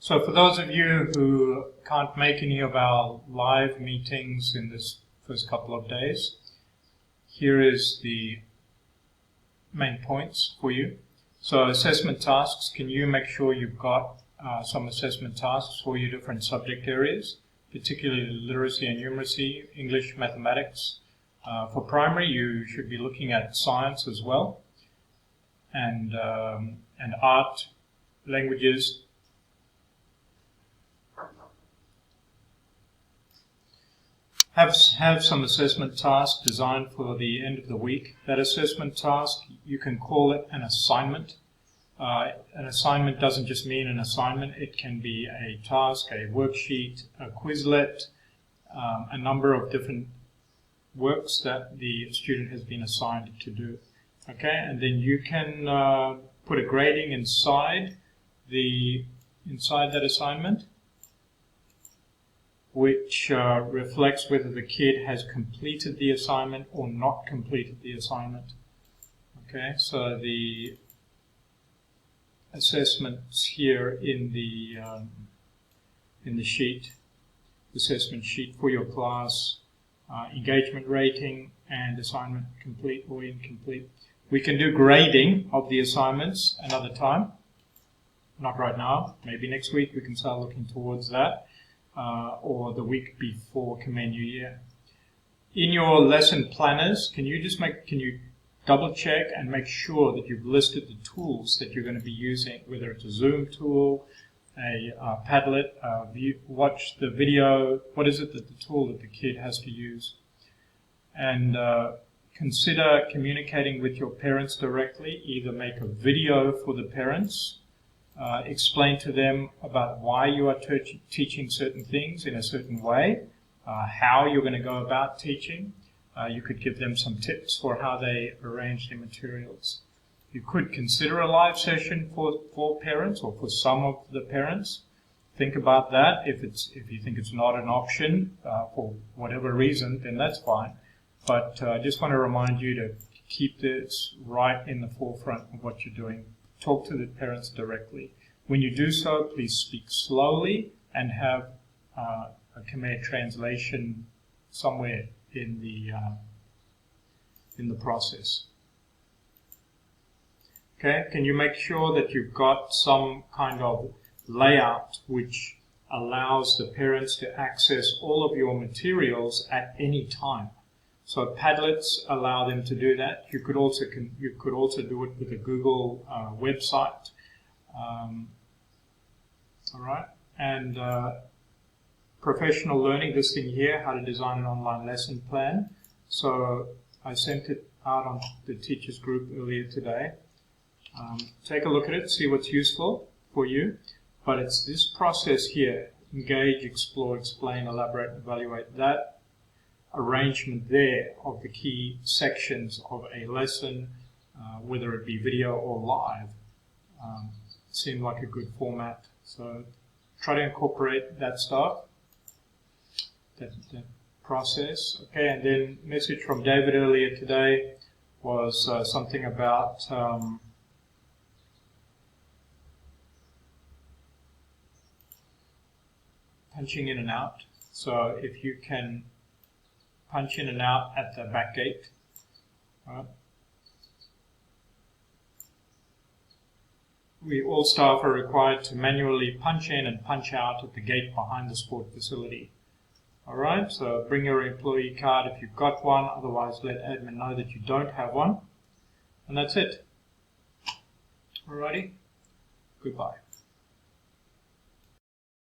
So for those of you who can't make any of our live meetings in this first couple of days, here is the main points for you. So assessment tasks, can you make sure you've got some assessment tasks for your different subject areas, particularly literacy and numeracy, English, mathematics. For primary, you should be looking at science as well, and art, languages. Have some assessment task designed for the end of the week. That assessment task, you can call it an assignment. An assignment doesn't just mean an assignment. It can be a task, a worksheet, a Quizlet, a number of different works that the student has been assigned to do. Okay, and then you can put a grading inside that assignment, which reflects whether the kid has completed the assignment or not completed the assignment. Okay, so the assessments here in the sheet, assessment sheet for your class, engagement rating and assignment complete or incomplete. We can do grading of the assignments another time, not right now. Maybe next week we can start looking towards that. Or the week before Khmer New Year. In your lesson planners, can you double check and make sure that you've listed the tools that you're going to be using, whether it's a Zoom tool, a Padlet, watch the video, what is it that the tool that the kid has to use? And consider communicating with your parents directly, either make a video for the parents, explain to them about why you are teaching certain things in a certain way, how you're going to go about teaching. You could give them some tips for how they arrange their materials. You could consider a live session for parents or for some of the parents. Think about that. If you think it's not an option for whatever reason, then that's fine. But I just want to remind you to keep this right in the forefront of what you're doing. Talk to the parents directly. When you do so, please speak slowly and have a Khmer translation somewhere in the process. Okay, can you make sure that you've got some kind of layout which allows the parents to access all of your materials at any time? So Padlets allow them to do that. You could also do it with a Google website. All right, and professional learning. This thing here, how to design an online lesson plan. So I sent it out on the teachers group earlier today. Take a look at it, see what's useful for you. But it's this process here: engage, explore, explain, elaborate, evaluate. That arrangement there of the key sections of a lesson, whether it be video or live, seemed like a good format. So try to incorporate that stuff, that process. Okay, and then message from David earlier today was something about punching in and out. So if you can punch in and out at the back gate. Right. All staff are required to manually punch in and punch out at the gate behind the sport facility. Alright, so bring your employee card if you've got one, otherwise let admin know that you don't have one. And that's it. Alrighty, goodbye.